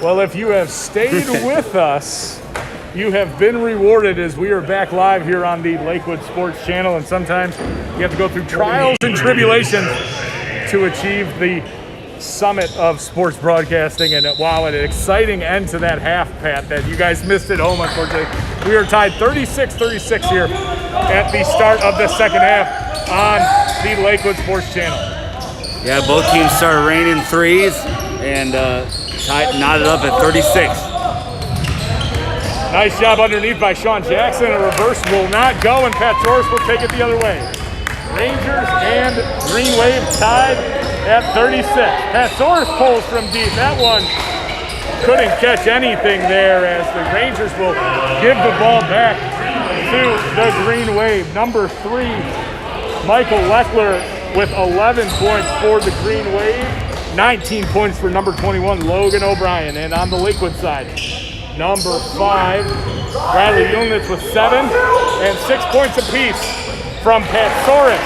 Well, if you have stayed with us, you have been rewarded as we are back live here on the Lakewood Sports Channel, and sometimes you have to go through trials and tribulations to achieve the summit of sports broadcasting. And wow, an exciting end to that half, Pat, that you guys missed at home, unfortunately. We are tied 36-36 here at the start of the second half on the Lakewood Sports Channel. Yeah, both teams started raining threes and knotted up at 36. Nice job underneath by Sean Jackson. A reverse will not go, and Pat Torres will take it the other way. Rangers and Green Wave tied at 36. Pat Torres pulls from deep. That one couldn't catch anything there, as the Rangers will give the ball back to the Green Wave. Number 3, Michael Leckler with 11 points for the Green Wave. 19 points for number 21, Logan O'Brien. And on the Lakewood side, number 5, Bradley Yulnitz with 7 and 6 points apiece from Pat Soros,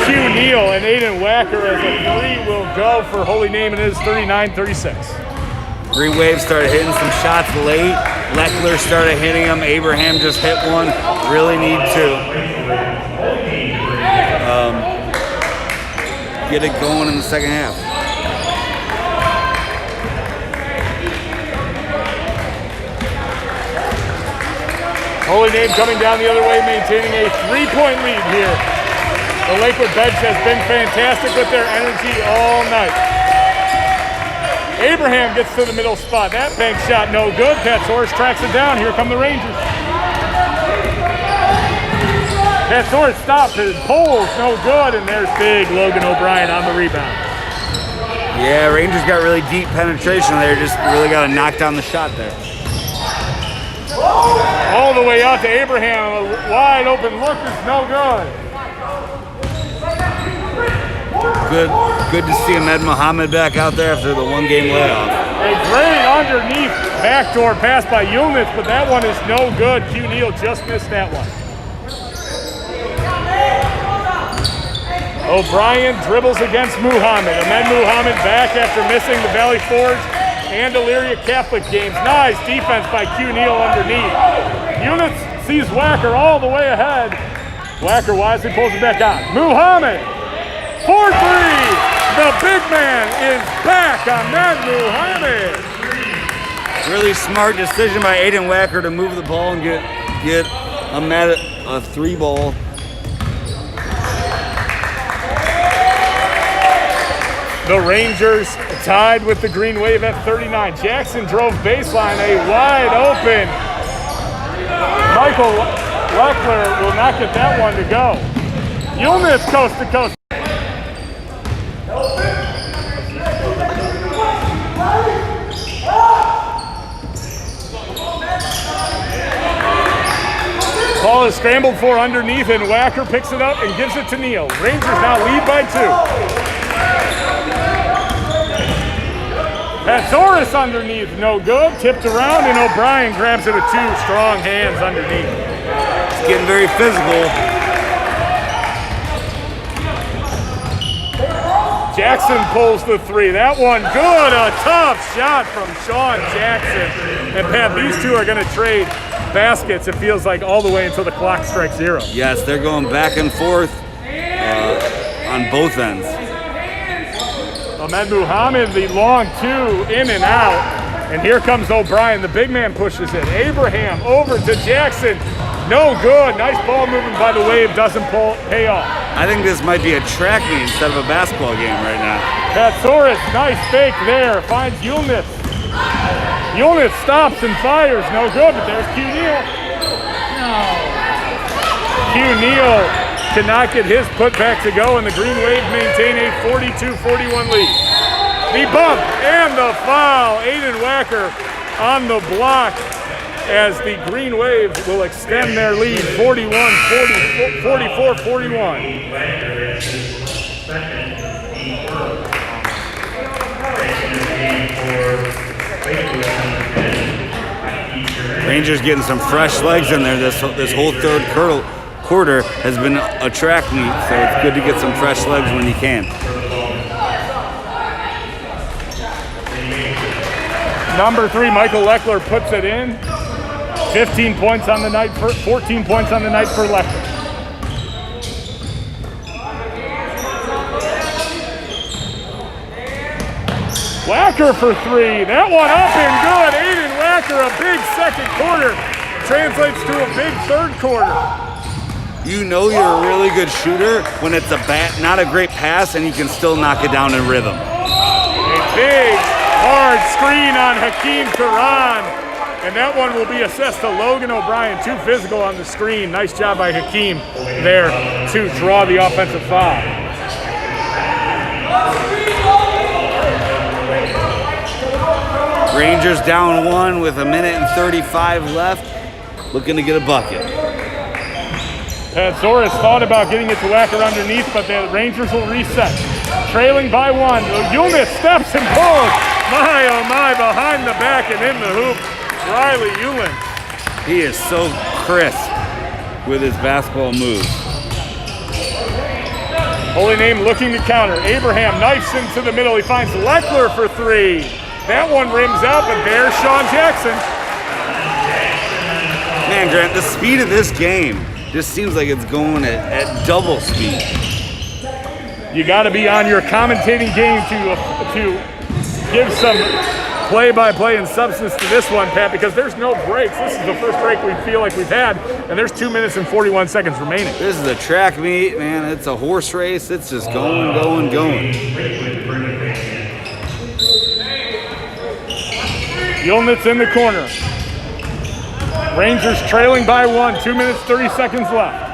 Q Neal, and Aiden Wacker, as a 3 will go for Holy Name, and it is 39-36. Green Wave started hitting some shots late. Leckler started hitting them. Abraham just hit one. Really need to get it going in the second half. Holy Name coming down the other way, maintaining a 3-point lead here. The Lakewood bench has been fantastic with their energy all night. Abraham gets to the middle spot. That bank shot no good. Pat Soros tracks it down. Here come the Rangers. Pat Soros stops. His pulls no good, and there's big Logan O'Brien on the rebound. Yeah, Rangers got really deep penetration there. Just really got to knock down the shot there. All the way out to Abraham. A wide open look is no good. Good to see Ahmed Muhammad back out there after the one-game layoff. A great underneath backdoor pass by Yulnitz, but that one is no good. Q Neal just missed that one. O'Brien dribbles against Muhammad. Ahmed Muhammad back after missing the Valley Forge and Elyria Catholic games. Nice defense by Q Neal underneath. Yulnitz sees Wacker all the way ahead. Wacker wisely pulls it back out. Muhammad, 4-3. The big man is back. Ahmed Muhammad. Really smart decision by Aiden Wacker to move the ball and get Ahmed a 3-ball. The Rangers tied with the Green Wave at 39. Jackson drove baseline, a wide open. Michael Leckler will not get that one to go. Yulnitz coast to coast. Ball is scrambled for underneath, and Wacker picks it up and gives it to Neal. Rangers now lead by 2. Pat Soros underneath, no good. Tipped around, and O'Brien grabs it with 2 strong hands underneath. It's getting very physical. Jackson pulls the 3. That one good. A tough shot from Sean Jackson. And Pat, these two are going to trade baskets, it feels like, all the way until the clock strikes 0. Yes, they're going back and forth on both ends. Ahmed Muhammad, the long 2 in and out. And here comes O'Brien. The big man pushes it. Abraham over to Jackson. No good. Nice ball movement by the Wave. Doesn't pay off. I think this might be a track meet instead of a basketball game right now. Pat Soros, nice fake there. Finds Yulnitz. Yulnitz stops and fires. No good, but there's Q Neal. Q Neal cannot get his putback to go, and the Green Wave maintain a 42-41 lead. The bump and the foul. Aiden Wacker on the block as the Green Wave will extend their lead 44-41. Rangers getting some fresh legs in there this whole third quarter has been a track meet, so it's good to get some fresh legs when you can. Number 3, Michael Leckler puts it in. 15 points on the night, 14 points on the night for Leckler. Wacker for 3. That one up and good. Aiden Wacker, a big second quarter. Translates to a big third quarter. You know you're a really good shooter when it's not a great pass and you can still knock it down in rhythm. A big, hard screen on Hakeem Karan. And that one will be assessed to Logan O'Brien. Too physical on the screen. Nice job by Hakeem there to draw the offensive foul. Rangers down 1 with 1:35 left, looking to get a bucket. Patsoris thought about getting it to Wacker underneath, but the Rangers will reset. Trailing by 1. Yulnitz steps and pulls. My, oh my, behind the back and in the hoop. Riley Yulin. He is so crisp with his basketball moves. Holy Name looking to counter. Abraham knifes into the middle. He finds Leckler for 3. That one rims out, but there's Sean Jackson. Man, Grant, the speed of this game just seems like it's going at double speed. You got to be on your commentating game to give some play-by-play and substance to this one, Pat, because there's no breaks. This is the first break we feel like we've had, and there's 2 minutes and 41 seconds remaining. This is a track meet, man. It's a horse race. It's just going, going, going. Yulnitz in the corner. Rangers trailing by 1. 2 minutes, 30 seconds left.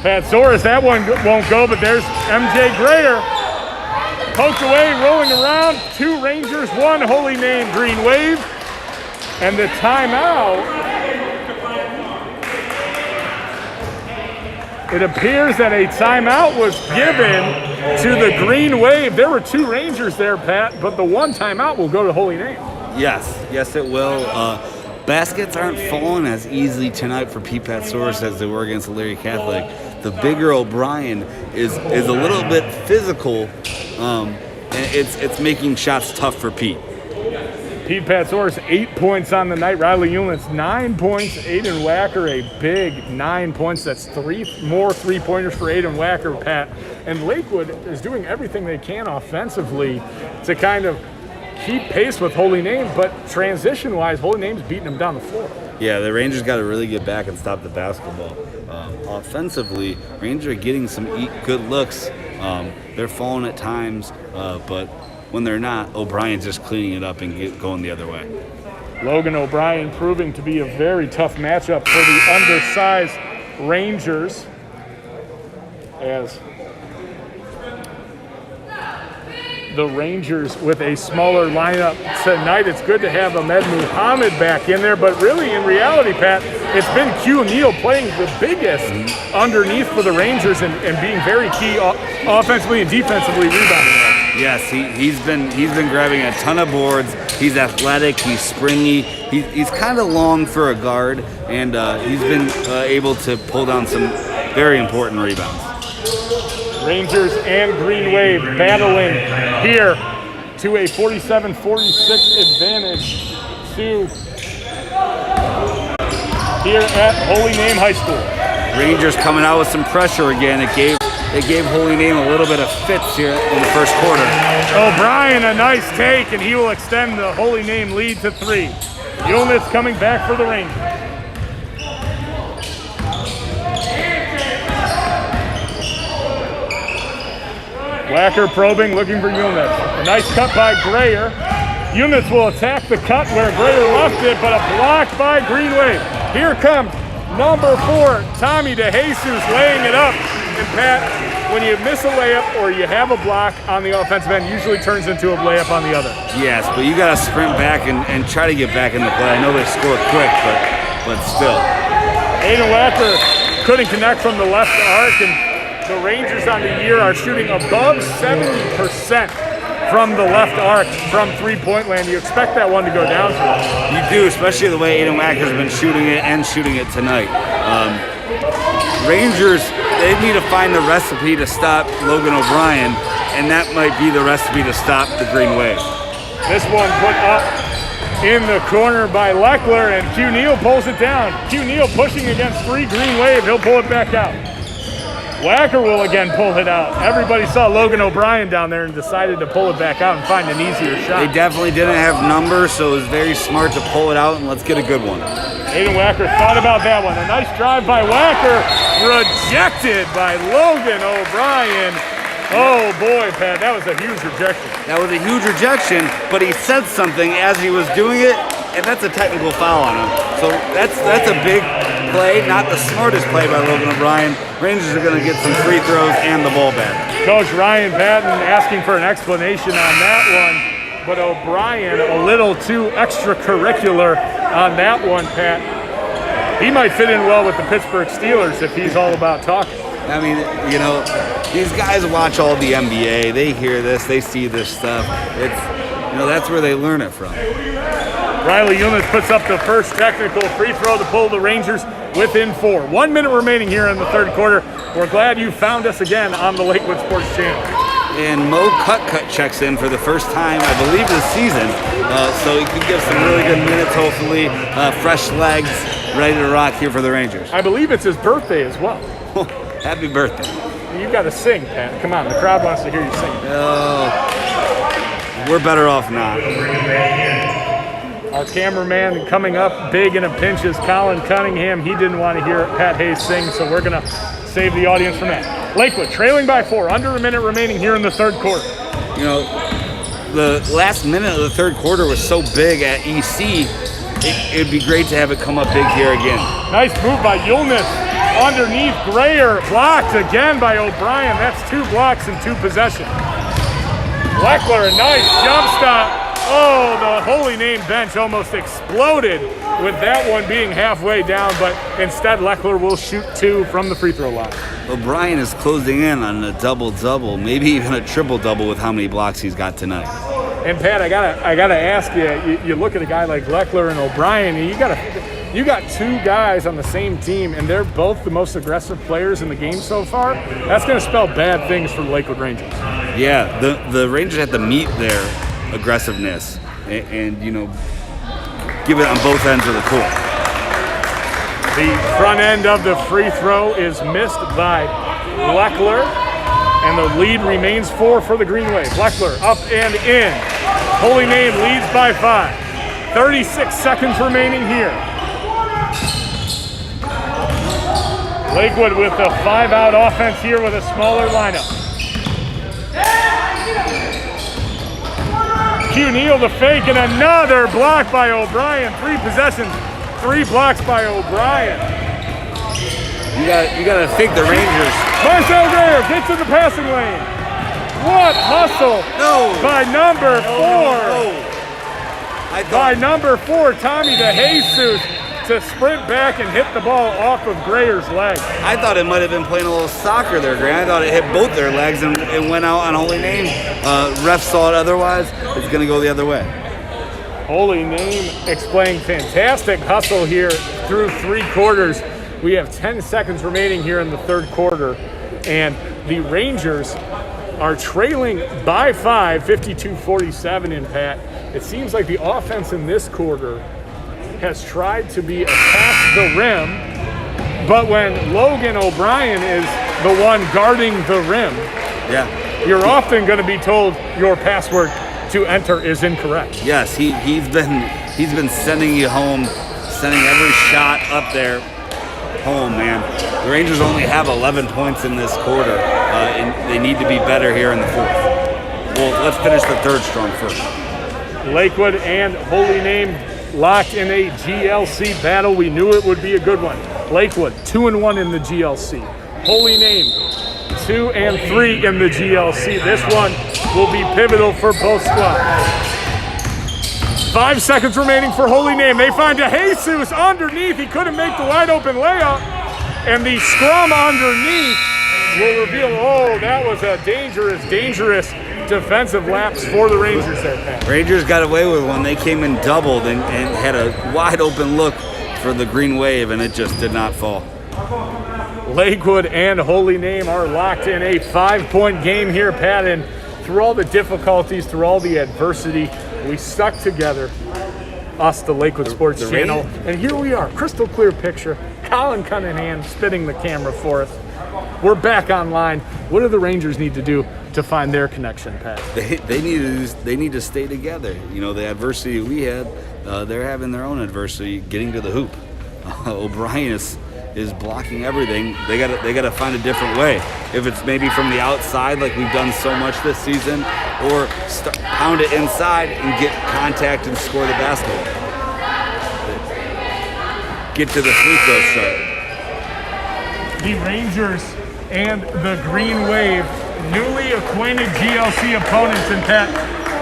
Patsoris, that one won't go, but there's MJ Grayer. Poked away, rolling around. 2 Rangers, 1 Holy Name Green Wave. And the timeout. It appears that a timeout was given to the Green Wave. There were 2 Rangers there, Pat, but the one timeout will go to Holy Name. Yes, it will. Baskets aren't falling as easily tonight for Pete Patsoris as they were against Larry Catholic. The bigger O'Brien is a little bit physical, and it's making shots tough for Pete. Pete Patsoris, 8 points on the night. Riley Yulnitz, 9 points. Aiden Wacker, a big 9 points. That's 3 more three-pointers for Aiden Wacker, Pat. And Lakewood is doing everything they can offensively to kind of keep pace with Holy Name, but transition-wise, Holy Name's beating them down the floor. Yeah, the Rangers got to really get back and stop the basketball. Offensively, Rangers are getting some good looks. They're falling at times, but when they're not, O'Brien's just cleaning it up and going the other way. Logan O'Brien proving to be a very tough matchup for the undersized Rangers, as the Rangers with a smaller lineup tonight. It's good to have Ahmed Muhammad back in there, but really in reality, Pat, it's been Q O'Neal playing the biggest underneath for the Rangers and being very key offensively and defensively rebounding. Yes, he's been grabbing a ton of boards. He's athletic, he's springy, he's kind of long for a guard, and he's been able to pull down some very important rebounds. Rangers and Green Wave battling here to a 47-46 advantage to here at Holy Name High School. Rangers coming out with some pressure again. It gave Holy Name a little bit of fits here in the first quarter. O'Brien, a nice take, and he will extend the Holy Name lead to 3. Yulnitz coming back for the Rangers. Wacker probing, looking for Yulnitz. A nice cut by Grayer. Yulnitz will attack the cut where Grayer left it, but a block by Green Wave. Here comes number 4, Tommy DeJesus laying it up. And Pat, when you miss a layup or you have a block on the offensive end, usually turns into a layup on the other. Yes, but you got to sprint back and try to get back in the play. I know they score quick, but still. Aiden Wacker couldn't connect from the left arc, and the Rangers on the year are shooting above 70% from the left arc from three-point land. You expect that one to go down for them. You do, especially the way Aiden Wacker's been shooting it and shooting it tonight. Rangers, they need to find the recipe to stop Logan O'Brien, and that might be the recipe to stop the Green Wave. This one put up in the corner by Leckler, and Q Neal pulls it down. Q Neal pushing against 3 Green Wave. He'll pull it back out. Wacker will again pull it out. Everybody saw Logan O'Brien down there and decided to pull it back out and find an easier shot. They definitely didn't have numbers, so it was very smart to pull it out, and let's get a good one. Aiden Wacker thought about that one. A nice drive by Wacker, rejected by Logan O'Brien. Oh boy, Pat, that was a huge rejection. That was a huge rejection, but he said something as he was doing it, and that's a technical foul on him. So that's a big play, not the smartest play by Logan O'Brien. Rangers are going to get some free throws and the ball back. Coach Ryan Patton asking for an explanation on that one, but O'Brien a little too extracurricular on that one, Pat. He might fit in well with the Pittsburgh Steelers if he's all about talking. I mean, you know, these guys watch all the NBA. They hear this. They see this stuff. It's, you know, that's where they learn it from. Riley Eunice puts up the first technical free throw to pull the Rangers within 4. 1 minute remaining here in the third quarter. We're glad you found us again on the Lakewood Sports Channel. And Mo Cutcut checks in for the first time, I believe, this season. So he could give some really good minutes, hopefully. Fresh legs, ready to rock here for the Rangers. I believe it's his birthday as well. Happy birthday. You got to sing, Pat. Come on, the crowd wants to hear you sing. We're better off not. Our cameraman coming up big in a pinch is Colin Cunningham. He didn't want to hear Pat Hayes sing, so we're going to save the audience from that. Lakewood trailing by 4, under a minute remaining here in the third quarter. You know, the last minute of the third quarter was so big at EC, it'd be great to have it come up big here again. Nice move by Yulness. Underneath Grayer, blocked again by O'Brien. That's 2 blocks in 2 possessions. Leckler, a nice jump stop. Oh, the Holy Name bench almost exploded with that one being halfway down, but instead Leckler will shoot 2 from the free throw line. O'Brien is closing in on a double-double, maybe even a triple-double with how many blocks he's got tonight. And Pat, I gotta ask you, you look at a guy like Leckler and O'Brien, and you got 2 guys on the same team, and they're both the most aggressive players in the game so far. That's going to spell bad things for the Lakewood Rangers. Yeah, the Rangers have to meet their aggressiveness and you know, give it on both ends of the court. The front end of the free throw is missed by Leckler, and the lead remains 4 for the Green Wave. Leckler up and in. Holy Name leads by 5. 36 seconds remaining here. Lakewood with a 5-out offense here with a smaller lineup. Q Neal the fake, and another block by O'Brien. 3 possessions, 3 blocks by O'Brien. You gotta think the Rangers. Marcel Grayer gets in the passing lane. What hustle by number 4. By number 4, Tommy DeJesus, to sprint back and hit the ball off of Grayer's leg. I thought it might have been playing a little soccer there, Gray. I thought it hit both their legs and it went out on Holy Name. Ref saw it otherwise. It's going to go the other way. Holy Name displaying fantastic hustle here through 3 quarters. We have 10 seconds remaining here in the third quarter, and the Rangers are trailing by 5, 52-47 in Pat. It seems like the offense in this quarter has tried to be past the rim, but when Logan O'Brien is the one guarding the rim, you're often going to be told your password to enter is incorrect. Yes, he's been sending you home, sending every shot up there home, man. The Rangers only have 11 points in this quarter, and they need to be better here in the fourth. Well, let's finish the third strong first. Lakewood and Holy Name locked in a GLC battle. We knew it would be a good one. Lakewood 2-1 in the GLC. Holy Name 2-3 in the GLC. This one will be pivotal for both squads. 5 seconds remaining for Holy Name. They find DeJesus underneath. He couldn't make the wide open layup. And the scrum underneath will reveal, oh, that was a dangerous defensive lapse for the Rangers there, Pat. Rangers got away with one. They came in doubled and had a wide open look for the Green Wave, and it just did not fall. Lakewood and Holy Name are locked in a 5-point game here, Pat. And through all the difficulties, through all the adversity, we stuck together, us, the Lakewood Sports Channel. And here we are, crystal clear picture. Colin Cunningham spinning the camera for us. We're back online. What do the Rangers need to do to find their connection, Pat? They need to stay together. You know, the adversity we had, they're having their own adversity getting to the hoop. O'Brien is blocking everything. They got to find a different way. If it's maybe from the outside, like we've done so much this season, or pound it inside and get contact and score the basket. Get to the free throw shot. The Rangers and the Green Wave, newly acquainted GLC opponents. And Pat,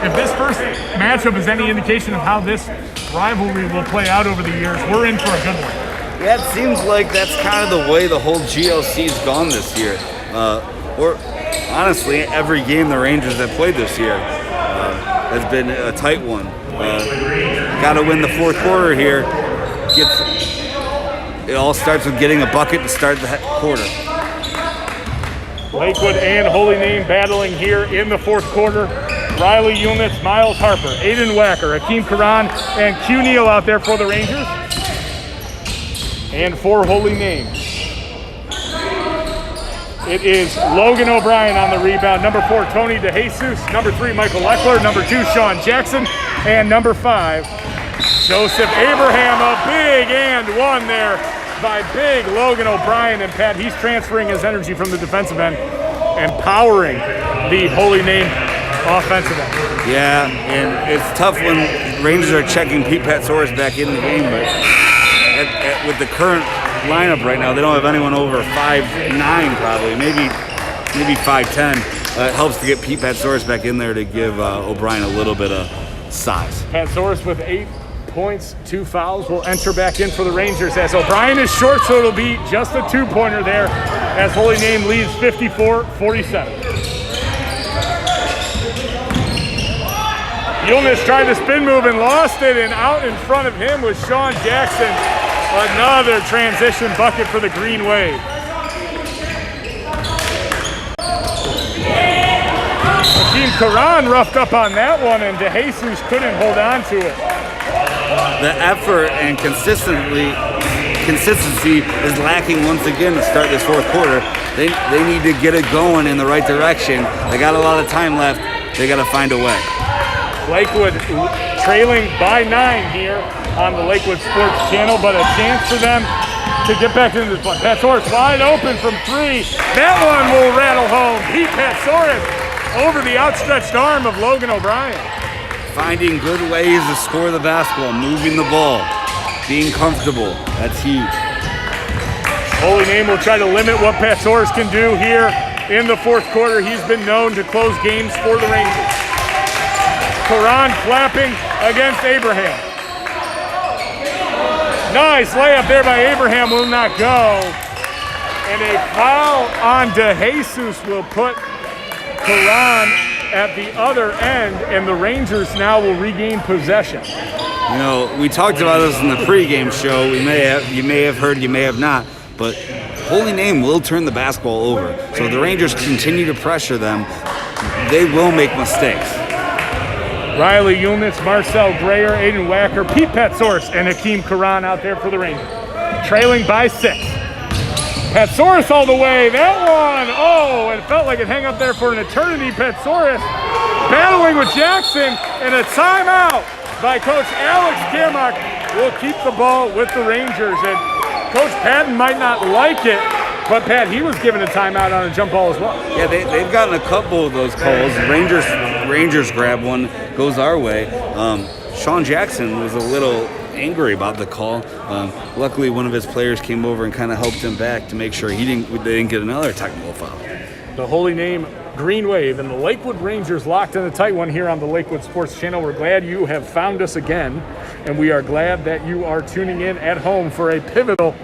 if this first matchup is any indication of how this rivalry will play out over the years, we're in for a good one. Yeah, it seems like that's kind of the way the whole GLC's gone this year. Or honestly, every game the Rangers have played this year has been a tight one. Got to win the fourth quarter here. It all starts with getting a bucket to start the quarter. Lakewood and Holy Name battling here in the fourth quarter. Riley Units, Miles Harper, Aiden Wacker, Hakeem Karan, and Q Neal out there for the Rangers. And for Holy Name, it is Logan O'Brien on the rebound. Number 4, Tony DeJesus. Number 3, Michael Leckler. Number 2, Sean Jackson. And number 5, Joseph Abraham. A big and one there by big Logan O'Brien. And Pat, he's transferring his energy from the defensive end, empowering the Holy Name offensive end. Yeah, and it's tough when Rangers are checking Pete Patsoris back in the game, but with the current lineup right now, they don't have anyone over 5'9", probably, maybe 5'10". It helps to get Pete Patsoris back in there to give O'Brien a little bit of size. Patsoris with 8 points, 2 fouls, will enter back in for the Rangers as O'Brien is short, so it'll be just a 2-pointer there as Holy Name leads 54-47. Yulnis tried the spin move and lost it, and out in front of him was Sean Jackson. Another transition bucket for the Green Wave. Hakeem Karan roughed up on that one, and DeJesus couldn't hold on to it. The effort and consistency is lacking once again to start this fourth quarter. They need to get it going in the right direction. They got a lot of time left. They got to find a way. Lakewood trailing by 9 here on the Lakewood Sports Channel, but a chance for them to get back into this one. Patsoris wide open from 3. That one will rattle home. Pete Patsoris over the outstretched arm of Logan O'Brien. Finding good ways to score the basketball, moving the ball, being comfortable. That's huge. Holy Name will try to limit what Patsoris can do here in the fourth quarter. He's been known to close games for the Rangers. Karan flapping against Abraham. Nice layup there by Abraham, will not go. And a foul on DeJesus will put Karan at the other end, and the Rangers now will regain possession. You know, we talked about this in the pregame show. You may have heard, you may have not, but Holy Name will turn the basketball over. So the Rangers continue to pressure them. They will make mistakes. Riley Yulnitz, Marcel Grayer, Aiden Wacker, Pete Patsoris, and Hakeem Karan out there for the Rangers. Trailing by 6. Patsoris all the way. That one, oh, it felt like it hung up there for an eternity. Patsoris battling with Jackson, and a timeout by Coach Alex Gammock will keep the ball with the Rangers. And Coach Patton might not like it, but Pat, he was given a timeout on a jump ball as well. Yeah, they've gotten a couple of those calls. Rangers grab one, goes our way. Sean Jackson was a little angry about the call. Luckily, one of his players came over and kind of helped him back to make sure they didn't get another technical foul. The Holy Name Green Wave and the Lakewood Rangers locked in a tight one here on the Lakewood Sports Channel. We're glad you have found us again, and we are glad that you are tuning in at home for a pivotal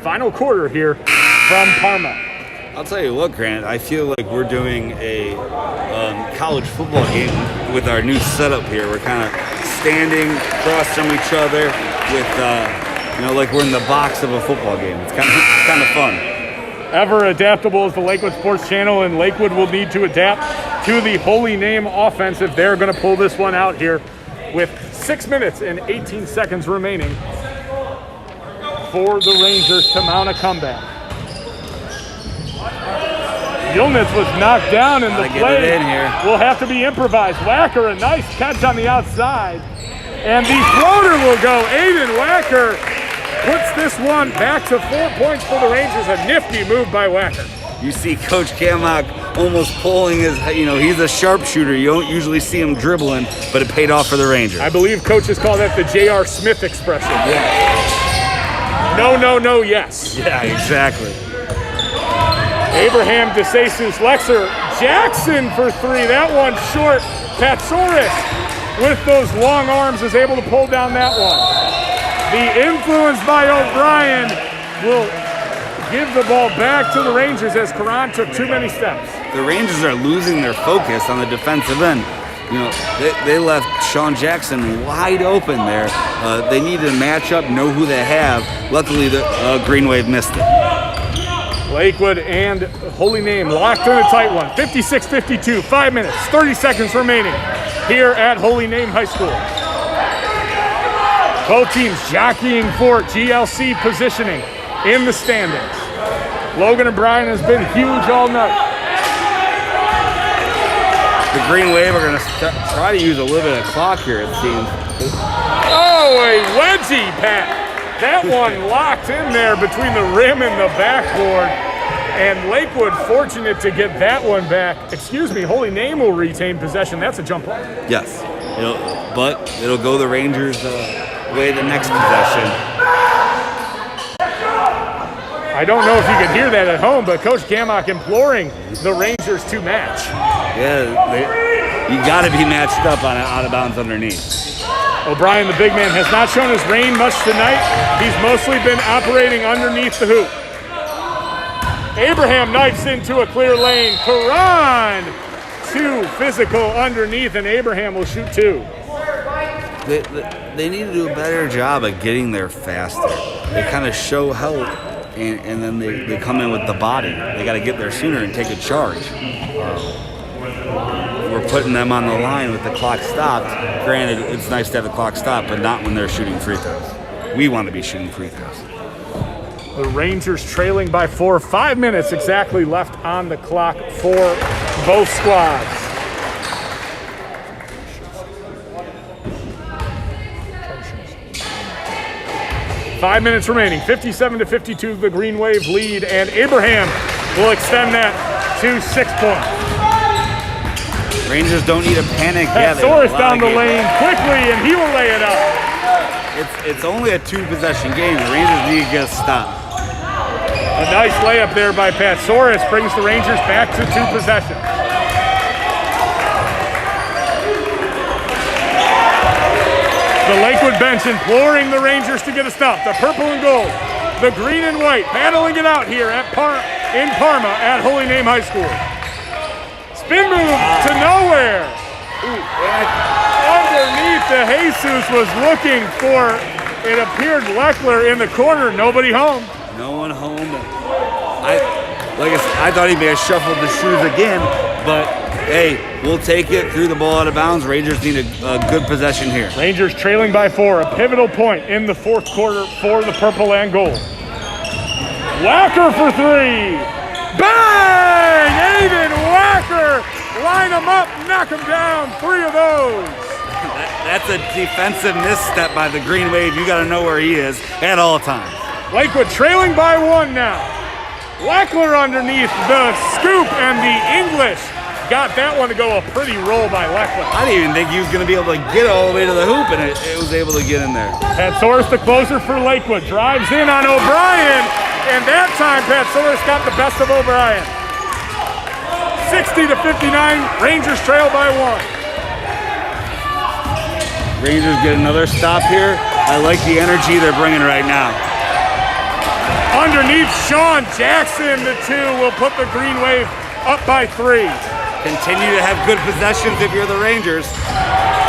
final quarter here from Parma. I'll tell you what, Grant, I feel like we're doing a college football game with our new setup here. We're kind of standing across from each other with, like we're in the box of a football game. It's kind of fun. ever adaptable as the Lakewood Sports Channel, and Lakewood will need to adapt to the Holy Name offense if they're going to pull this one out here with 6 minutes and 18 seconds remaining for the Rangers to mount a comeback. Yilnitz was knocked down in the play. Will have to be improvised. Wacker, a nice catch on the outside. And the floater will go. Aiden Wacker puts this one back to 4 points for the Rangers. A nifty move by Wacker. You see Coach Kamak almost pulling his, he's a sharpshooter. You don't usually see him dribbling, but it paid off for the Rangers. I believe coaches call that the J.R. Smith expression. Yeah. No, no, no, yes. Yeah, exactly. Abraham, DeSasus, Lexer, Jackson for three. That one short. Patsoris with those long arms is able to pull down that one. The influence by O'Brien will give the ball back to the Rangers as Karan took too many steps. The Rangers are losing their focus on the defensive end. They left Sean Jackson wide open there. They need to match up, know who they have. Luckily, the Green Wave missed it. Lakewood and Holy Name locked in a tight one. 56-52, 5 minutes, 30 seconds remaining here at Holy Name High School. Both teams jockeying for GLC positioning in the standings. Logan O'Brien has been huge all night. The Green Wave are going to try to use a little bit of clock here, it seems. Oh, a wedgie, Pat. That one locked in there between the rim and the backboard. And Lakewood fortunate to get that one back. Excuse me, Holy Name will retain possession. That's a jump ball. Yes, but it'll go the Rangers' way the next possession. I don't know if you could hear that at home, but Coach Kamak imploring the Rangers to match. Yeah, you got to be matched up on an out-of-bounds underneath. O'Brien, the big man, has not shown his range much tonight. He's mostly been operating underneath the hoop. Abraham knifes into a clear lane. Karan, too physical underneath, and Abraham will shoot two. They need to do a better job of getting there faster. They kind of show help, and then they come in with the body. They got to get there sooner and take a charge. We're putting them on the line with the clock stopped. Granted, it's nice to have the clock stopped, but not when they're shooting free throws. We want to be shooting free throws. The Rangers trailing by 4. 5 minutes exactly left on the clock for both squads. Five minutes remaining. 57-52, the Green Wave lead, and Abraham will extend that to 6 points. Rangers don't need a panic. Soros down the lane quickly, and he will lay it up. It's only a 2-possession game. The Rangers need to get a stop. A nice layup there by Pat Soros brings the Rangers back to 2 possessions. The Lakewood bench imploring the Rangers to get a stop. The purple and gold, the green and white, battling it out here at in Parma at Holy Name High School. Spin move to nowhere. Underneath, the Jesus was looking for, it appeared, Leckler in the corner. Nobody home. No one home. I thought he may have shuffled the shoes again, but hey, we'll take it. Threw the ball out of bounds. Rangers need a good possession here. Rangers trailing by 4. A pivotal point in the fourth quarter for the purple and gold. Wacker for 3. Bang! Aiden Wacker! Line him up, knock him down. 3 of those. That's a defensive misstep by the Green Wave. You got to know where he is at all times. Lakewood trailing by 1 now. Leckler underneath the scoop, and the English got that one to go. A pretty roll by Leckler. I didn't even think he was going to be able to get all the way to the hoop, and it was able to get in there. Patsoris, the closer for Lakewood, drives in on O'Brien, and that time Patsoris got the best of O'Brien. 60-59, Rangers trail by 1. Rangers get another stop here. I like the energy they're bringing right now. Underneath, Sean Jackson, the 2 will put the Green Wave up by 3. Continue to have good possessions if you're the Rangers.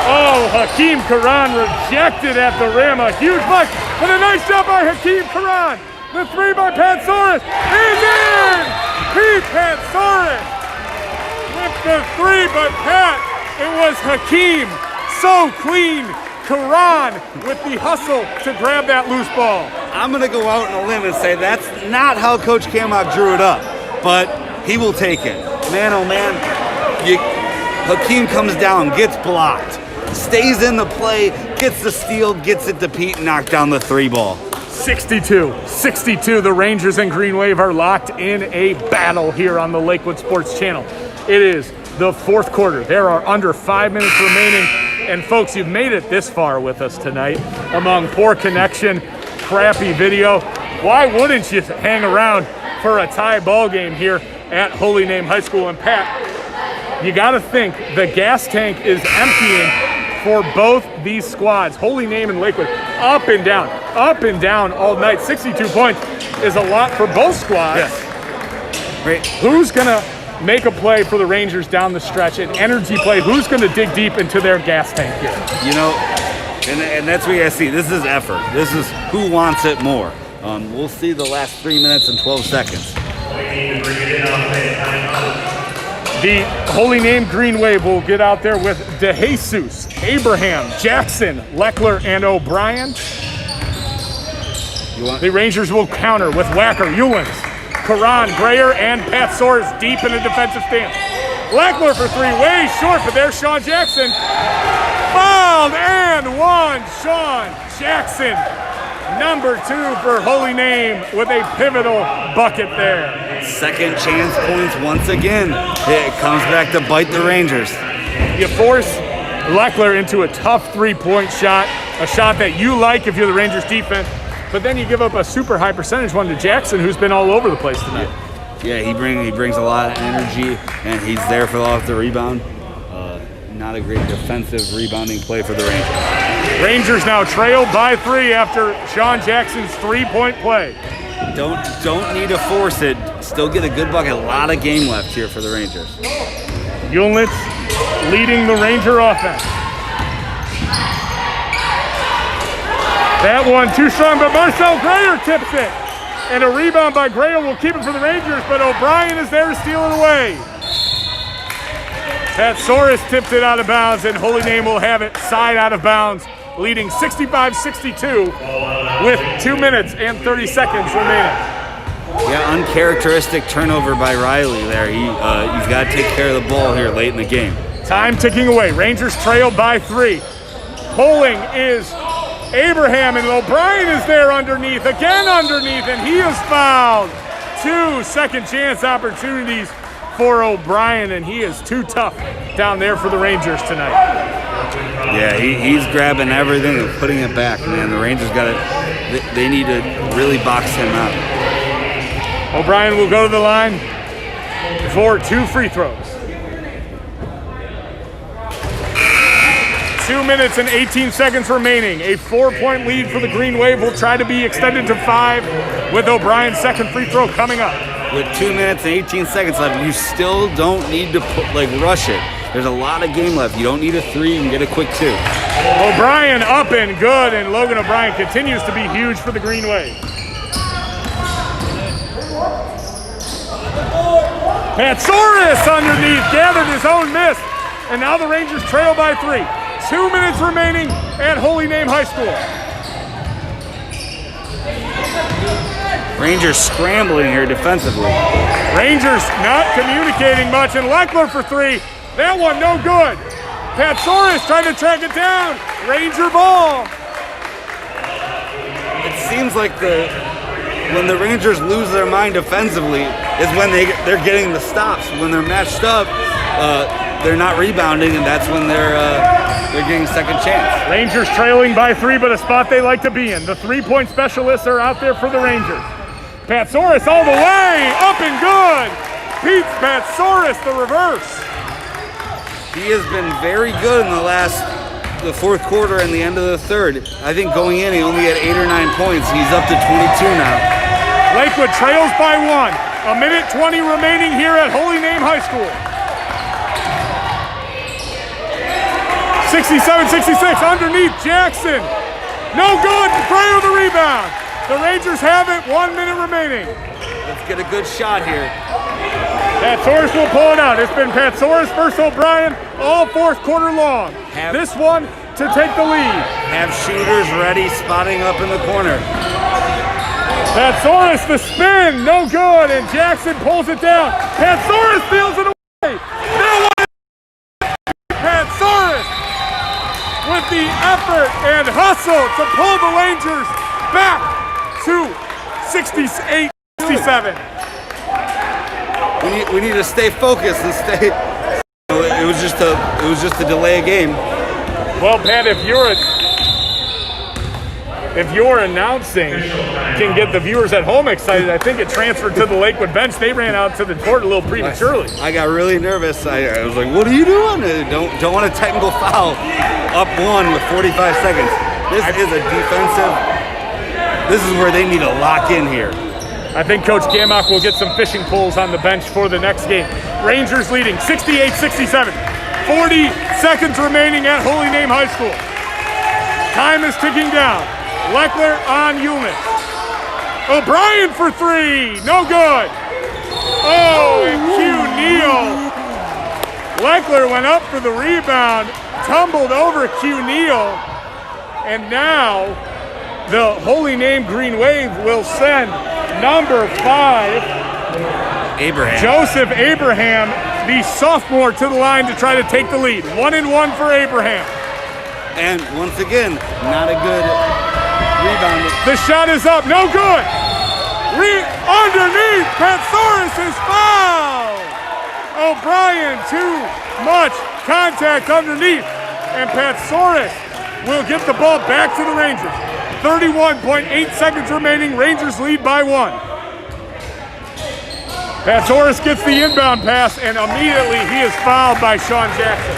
Oh, Hakeem Karan rejected at the rim. A huge block, and a nice shot by Hakeem Karan. The 3 by Patsoris is in! and Pete Patsoris with the three, but Pat, it was Hakeem, so clean. Karan with the hustle to grab that loose ball. I'm going to go out on a limb and say that's not how Coach Kamok drew it up, but he will take it. Man, oh man, Hakeem comes down, gets blocked, stays in the play, gets the steal, gets it to Pete, and knocked down the three ball. 62, the Rangers and Green Wave are locked in a battle here on the Lakewood Sports Channel. It is the fourth quarter. There are under 5 minutes remaining. And folks, you've made it this far with us tonight among poor connection, crappy video. Why wouldn't you hang around for a tie ball game here at Holy Name High School? And Pat, you got to think the gas tank is emptying for both these squads, Holy Name and Lakewood, up and down all night. 62 points is a lot for both squads. Yes. Right. Who's going to make a play for the Rangers down the stretch, an energy play? Who's going to dig deep into their gas tank here? You know, and that's what you see. This is effort. This is who wants it more. We'll see the last 3 minutes and 12 seconds. The Holy Name Green Wave will get out there with DeJesus, Abraham, Jackson, Leckler, and O'Brien. The Rangers will counter with Wacker, Eulens, Karan, Grayer, and Patsoris deep in the defensive stance. Leckler for three, way short, but there's Sean Jackson. Fouled and one, Sean Jackson. Number 2 for Holy Name with a pivotal bucket there. Second chance points once again. It comes back to bite the Rangers. You force Leckler into a tough three-point shot, a shot that you like if you're the Rangers defense, but then you give up a super high percentage one to Jackson, who's been all over the place tonight. Yeah, he brings a lot of energy, and he's there for the rebound. Not a great defensive rebounding play for the Rangers. Rangers now trail by 3 after Sean Jackson's three-point play. Don't need to force it. Still get a good bucket. A lot of game left here for the Rangers. Eulens leading the Ranger offense. That one too strong, but Marcel Grayer tips it. And a rebound by Grayer will keep it for the Rangers, but O'Brien is there to steal it away. Patsoris tipped it out of bounds, and Holy Name will have it side out of bounds, leading 65-62 with 2 minutes and 30 seconds remaining. Yeah, uncharacteristic turnover by Riley there. He's got to take care of the ball here late in the game. Time ticking away. Rangers trail by 3. Bowling is Abraham, and O'Brien is there underneath, and he is fouled. 2 second chance opportunities for O'Brien, and he is too tough down there for the Rangers tonight. Yeah, he's grabbing everything and putting it back, man. The Rangers they need to really box him out. O'Brien will go to the line for 2 free throws. 2 minutes and 18 seconds remaining. A 4-point lead for the Green Wave will try to be extended to 5 with O'Brien's second free throw coming up. With 2 minutes and 18 seconds left, you still don't need to rush it. There's a lot of game left. You don't need a 3, you can get a quick 2. O'Brien up and good, and Logan O'Brien continues to be huge for the Green Wave. Patsoris underneath, gathered his own miss, and now the Rangers trail by 3. 2 minutes remaining at Holy Name High School. Rangers scrambling here defensively. Rangers not communicating much, and Leckler for 3. That one no good. Patsoris trying to track it down. Ranger ball. It seems like when the Rangers lose their mind defensively is when they're getting the stops. When they're matched up, they're not rebounding, and that's when they're getting second chance. Rangers trailing by 3, but a spot they like to be in. The 3-point specialists are out there for the Rangers. Patsoris all the way, up and good. Pete Patsoris, the reverse. He has been very good in the fourth quarter and the end of the third. I think going in, he only had 8 or 9 points. He's up to 22 now. Lakewood trails by 1. 1 minute 20 remaining here at Holy Name High School. 67-66 underneath Jackson. No good. Grayer the rebound. The Rangers have it. 1 minute remaining. Let's get a good shot here. Patsoris will pull it out. It's been Patsoris versus O'Brien all fourth quarter long. This one to take the lead. Have shooters ready, spotting up in the corner. Patsoris, the spin, no good, and Jackson pulls it down. Patsoris steals it away. Now Patsoris with the effort and hustle to pull the Rangers back to 68-67. We need to stay focused and stay. It was just a delay of game. Well, Pat, if you're announcing can get the viewers at home excited, I think it transferred to the Lakewood bench. They ran out to the court a little prematurely. I got really nervous. I was like, "What are you doing? Don't want a technical foul." Up one with 45 seconds. This is a defensive. This is where they need to lock in here. I think Coach Gamock will get some fishing poles on the bench for the next game. Rangers leading 68-67. 40 seconds remaining at Holy Name High School. Time is ticking down. Leckler on Ullman. O'Brien for three. No good. Oh, and Q Neal. Leckler went up for the rebound, tumbled over Q Neal, and now the Holy Name Green Wave will send number 5, Abraham. Joseph Abraham, the sophomore, to the line to try to take the lead. 1-1 for Abraham. And once again, not a good rebound. The shot is up, no good. Underneath, Patsoris is fouled. O'Brien, too much contact underneath, and Patsoris will get the ball back to the Rangers. 31.8 seconds remaining. Rangers lead by 1. Patsoris gets the inbound pass, and immediately he is fouled by Sean Jackson.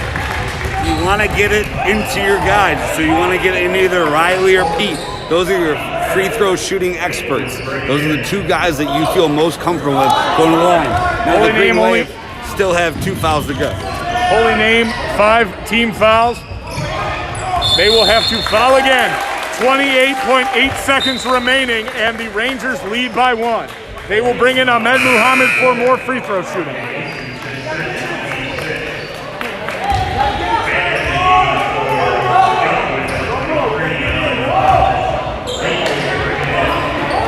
You want to get it into your guys, so you want to get it in either Riley or Pete. Those are your free throw shooting experts. Those are the two guys that you feel most comfortable with going to the line. Now Holy the Green Name Wave still have 2 fouls to go. Holy Name, 5 team fouls. They will have to foul again. 28.8 seconds remaining, and the Rangers lead by 1. They will bring in Ahmed Muhammad for more free throw shooting.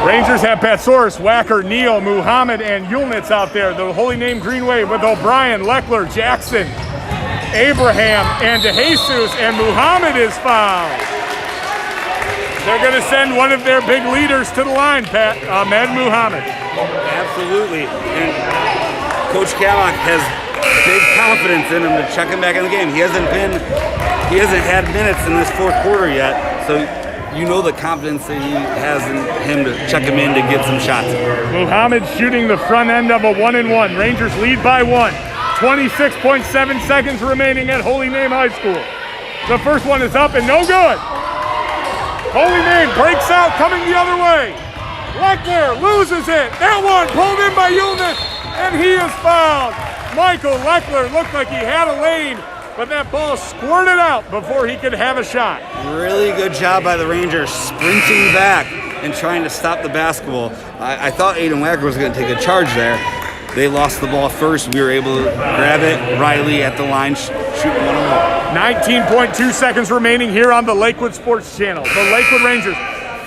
Rangers have Patsoris, Wacker, Neal, Muhammad, and Yulnitz out there. The Holy Name Green Wave with O'Brien, Leckler, Jackson, Abraham, and DeJesus, and Muhammad is fouled. They're going to send one of their big leaders to the line, Pat, Ahmed Muhammad. Absolutely. And Coach Gamock has big confidence in him to check him back in the game. He hasn't had minutes in this fourth quarter yet, so you know the confidence that he has in him to check him in to get some shots. Muhammad shooting the front end of a 1-1. Rangers lead by 1. 26.7 seconds remaining at Holy Name High School. The first one is up and no good. Holy Name breaks out, coming the other way. Leckler loses it. That one pulled in by Yulnitz, and he is fouled. Michael Leckler looked like he had a lane, but that ball squirted out before he could have a shot. Really good job by the Rangers sprinting back and trying to stop the basketball. I thought Aiden Wacker was going to take a charge there. They lost the ball first. We were able to grab it. Riley at the line shooting 1-1. 19.2 seconds remaining here on the Lakewood Sports Channel. The Lakewood Rangers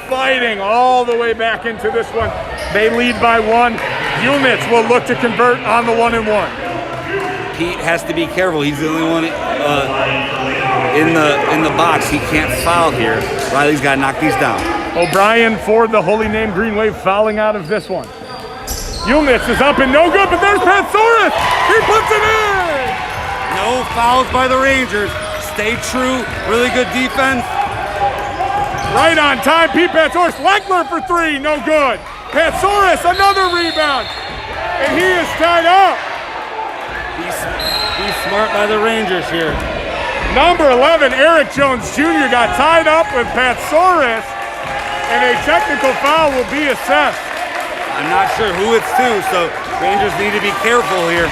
fighting all the way back into this one. They lead by 1. Yulnitz will look to convert on the 1-1. Pete has to be careful. He's the only one in the box. He can't foul here. Riley's got to knock these down. O'Brien for the Holy Name Green Wave fouling out of this one. Yulnitz is up and no good, but there's Patsoris. He puts it in. No fouls by the Rangers. Stay true. Really good defense. Right on time. Pete Patsoris. Leckler for 3. No good. Patsoris, another rebound. And he is tied up. He's smart by the Rangers here. Number 11, Eric Jones Jr. got tied up with Patsoris, and a technical foul will be assessed. I'm not sure who it's to, so Rangers need to be careful here.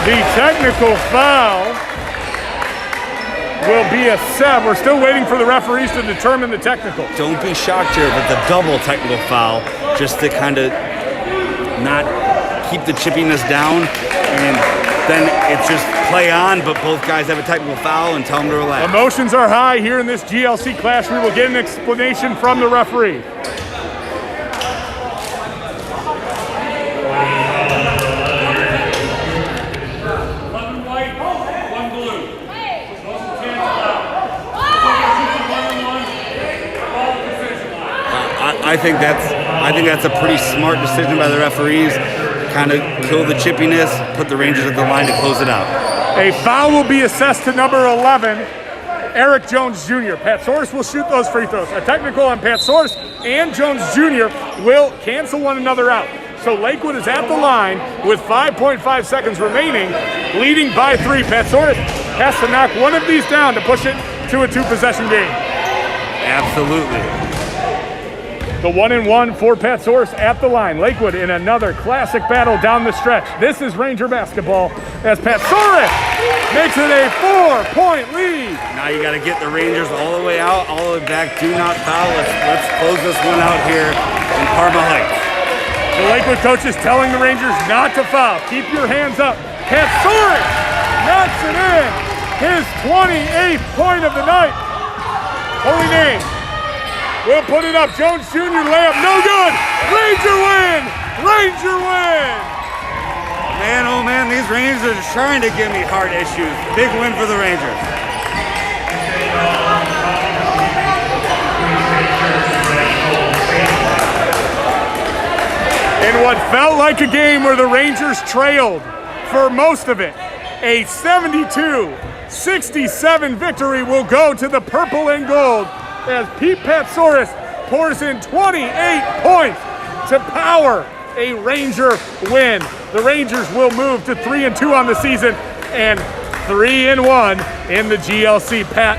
The technical foul will be a sub. We're still waiting for the referees to determine the technical. Don't be shocked here that the double technical foul, just to kind of not keep the chippiness down, and then it's just play on, but both guys have a technical foul and tell them to relax. Emotions are high here in this GLC clash. We will get an explanation from the referee. I think that's a pretty smart decision by the referees. Kind of kill the chippiness, put the Rangers at the line to close it out. A foul will be assessed to number 11, Eric Jones Jr. Patsoris will shoot those free throws. A technical on Patsoris and Jones Jr. will cancel one another out. So Lakewood is at the line with 5.5 seconds remaining, leading by 3. Patsoris has to knock one of these down to push it to a 2-possession game. Absolutely. The 1-and-1 for Patsoris at the line. Lakewood in another classic battle down the stretch. This is Ranger basketball as Patsoris makes it a 4-point lead. Now you got to get the Rangers all the way out, all the way back. Do not foul. Let's close this one out here in Parma Heights. The Lakewood coach is telling the Rangers not to foul. Keep your hands up. Patsoris knocks it in. His 28th point of the night. Holy name. We'll put it up. Jones Jr. layup, no good. Ranger win! Ranger win! Man, oh man, these Rangers are trying to give me heart issues. Big win for the Rangers. In what felt like a game where the Rangers trailed for most of it, a 72-67 victory will go to the purple and gold as Pete Patsoris pours in 28 points to power a Ranger win. The Rangers will move to 3-2 on the season and 3-1 in the GLC. Pat,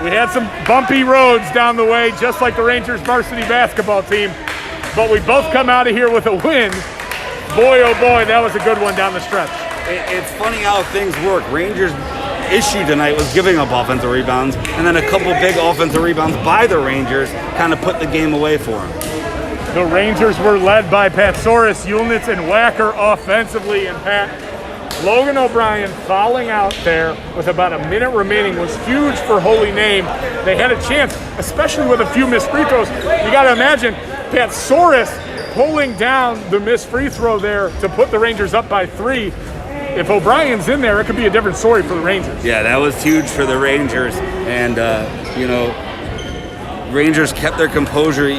we had some bumpy roads down the way, just like the Rangers varsity basketball team, but we both come out of here with a win. Boy, oh boy, that was a good one down the stretch. It's funny how things work. Rangers' issue tonight was giving up offensive rebounds, and then a couple big offensive rebounds by the Rangers kind of put the game away for them. The Rangers were led by Patsoris, Yulnitz, and Wacker offensively, and Pat, Logan O'Brien fouling out there with about a minute remaining was huge for Holy Name. They had a chance, especially with a few missed free throws. You got to imagine Patsoris pulling down the missed free throw there to put the Rangers up by 3. If O'Brien's in there, it could be a different story for the Rangers. Yeah, that was huge for the Rangers. And, Rangers kept their composure,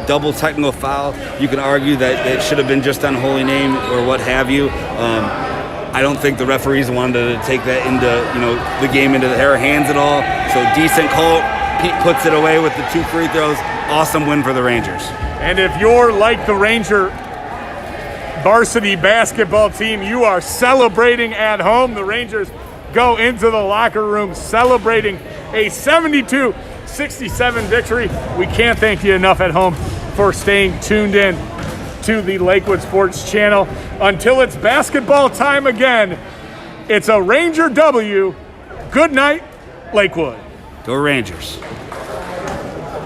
double technical foul. You can argue that it should have been just on Holy Name or what have you. I don't think the referees wanted to take that into, the game into their hands at all. So decent call. Pete puts it away with the 2 free throws. Awesome win for the Rangers. And if you're like the Ranger varsity basketball team, you are celebrating at home. The Rangers go into the locker room celebrating a 72-67 victory. We can't thank you enough at home for staying tuned in to the Lakewood Sports Channel. Until it's basketball time again, it's a Ranger W. Good night, Lakewood. Go Rangers.